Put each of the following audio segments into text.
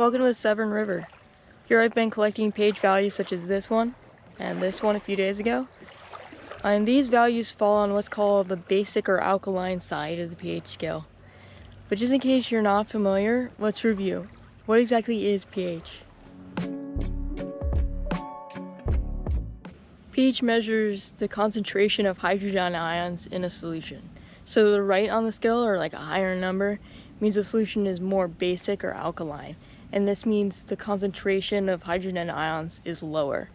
Welcome to the Severn River. Here I've been collecting pH values such as this one and this one a few days ago. And these values fall on what's called the basic or alkaline side of the pH scale. But just in case you're not familiar, let's review. What exactly is pH? pH measures the concentration of hydrogen ions in a solution. So the right on the scale, or like a higher number, means the solution is more basic or alkaline. And this means the concentration of hydrogen ions is lower.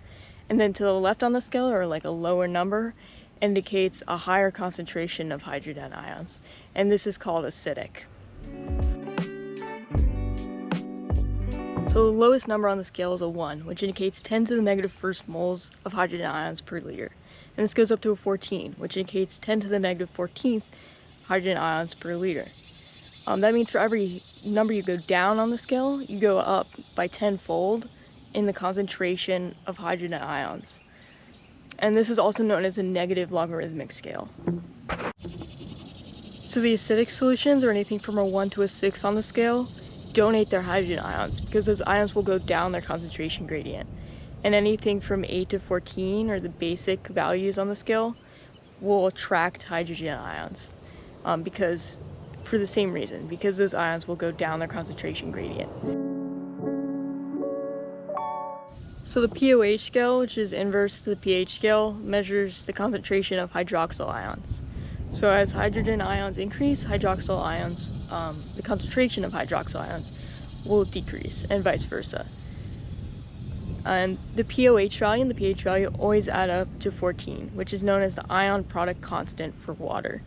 And then to the left on the scale, or like a lower number, indicates a higher concentration of hydrogen ions. And this is called acidic. So the lowest number on the scale is a 1, which indicates 10 to the negative first moles of hydrogen ions per liter. And this goes up to a 14, which indicates 10 to the negative 14th hydrogen ions per liter. That means for every number you go down on the scale, you go up by 10-fold in the concentration of hydrogen ions. And this is also known as a negative logarithmic scale. So the acidic solutions, or anything from a 1 to a 6 on the scale, donate their hydrogen ions because those ions will go down their concentration gradient. And anything from 8 to 14, or the basic values on the scale, will attract hydrogen ions for the same reason, because those ions will go down their concentration gradient. So the pOH scale, which is inverse to the pH scale, measures the concentration of hydroxyl ions. So as hydrogen ions increase, hydroxyl ions, the concentration of hydroxyl ions will decrease, and vice versa. And the pOH value and the pH value always add up to 14, which is known as the ion product constant for water.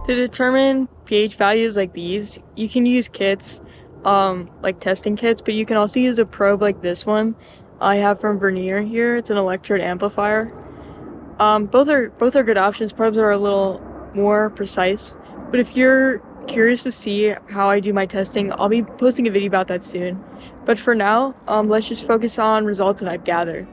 To determine pH values like these, you can use kits, like testing kits, but you can also use a probe like this one I have from Vernier here. It's an electrode amplifier. Both are good options. Probes are a little more precise, but if you're curious to see how I do my testing, I'll be posting a video about that soon. But for now, let's just focus on results that I've gathered.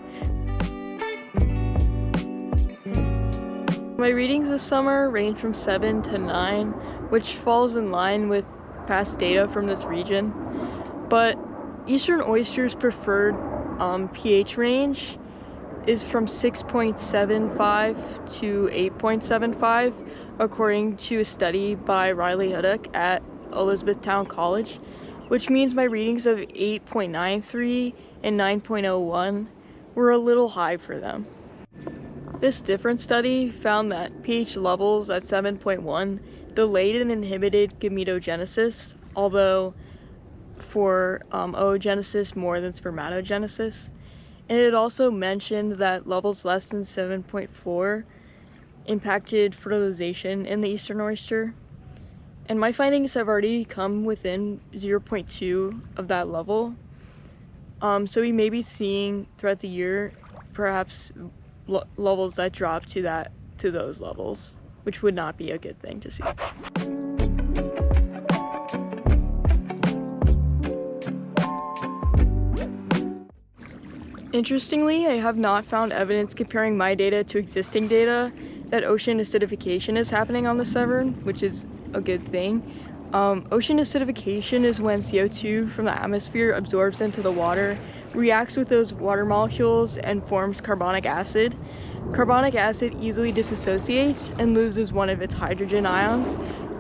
My readings this summer range from 7 to 9, which falls in line with past data from this region. But eastern oysters' preferred pH range is from 6.75 to 8.75, according to a study by Riley Huddock at Elizabethtown College, which means my readings of 8.93 and 9.01 were a little high for them. This different study found that pH levels at 7.1 delayed and inhibited gametogenesis, although for oogenesis more than spermatogenesis. And it also mentioned that levels less than 7.4 impacted fertilization in the eastern oyster. And my findings have already come within 0.2 of that level. So we may be seeing throughout the year perhaps levels that drop to those levels, which would not be a good thing to see. Interestingly, I have not found evidence comparing my data to existing data that ocean acidification is happening on the Severn, which is a good thing. Ocean acidification is when CO2 from the atmosphere absorbs into the water, reacts with those water molecules, and forms carbonic acid. Carbonic acid easily dissociates and loses one of its hydrogen ions,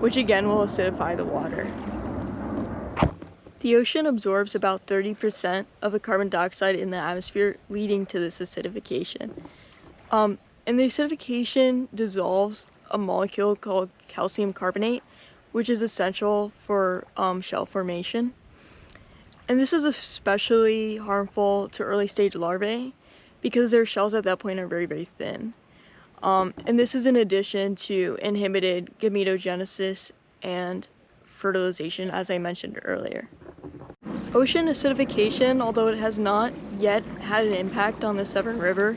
which again will acidify the water. The ocean absorbs about 30% of the carbon dioxide in the atmosphere, leading to this acidification. And the acidification dissolves a molecule called calcium carbonate, which is essential for shell formation. And this is especially harmful to early stage larvae because their shells at that point are very, very thin. And this is in addition to inhibited gametogenesis and fertilization, as I mentioned earlier. Ocean acidification, although it has not yet had an impact on the Severn River,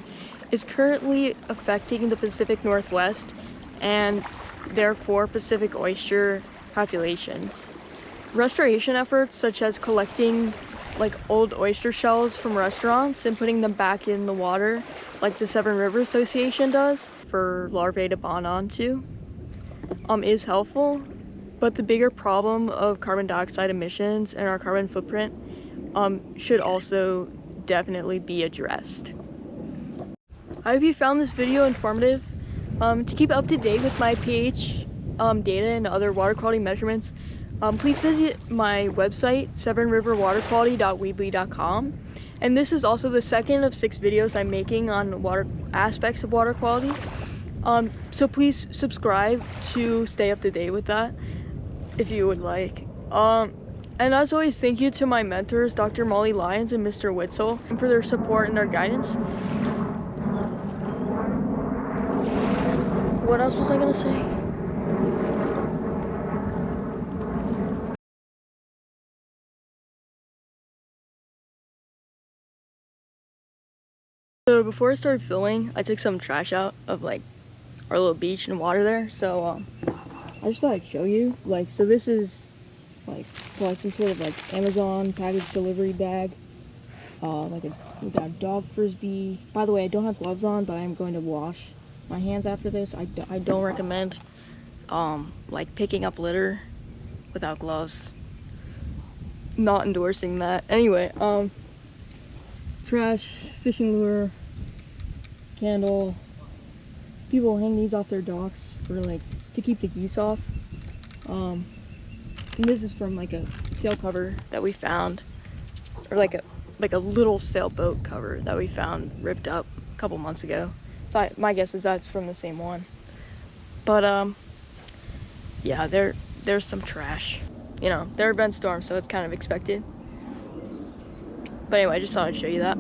is currently affecting the Pacific Northwest and therefore Pacific oyster populations. Restoration efforts such as collecting old oyster shells from restaurants and putting them back in the water, like the Severn River Association does, for larvae to bond onto, is helpful, but the bigger problem of carbon dioxide emissions and our carbon footprint should also definitely be addressed. I hope you found this video informative. To keep up to date with my pH data and other water quality measurements, please visit my website, severnriverwaterquality.weebly.com. And this is also the second of 6 videos I'm making on water aspects of water quality. So please subscribe to stay up to date with that, if you would like. And as always, thank you to my mentors, Dr. Molly Lyons and Mr. Witzel, for their support and their guidance. What else was I gonna say? So before I started filming, I took some trash out of like our little beach and water there. So I just thought I'd show you. Like, so this is like probably some sort of like Amazon package delivery bag. We got a dog frisbee. By the way, I don't have gloves on, but I'm going to wash my hands after this. I don't recommend like picking up litter without gloves. Not endorsing that. Anyway, trash, fishing lure, candle. People hang these off their docks for like to keep the geese off. And this is from like a sail cover that we found, or like a little sailboat cover that we found ripped up a couple months ago. So my guess is that's from the same one. But yeah, there's some trash. You know, there have been storms, so it's kind of expected. But anyway, I just thought I'd show you that.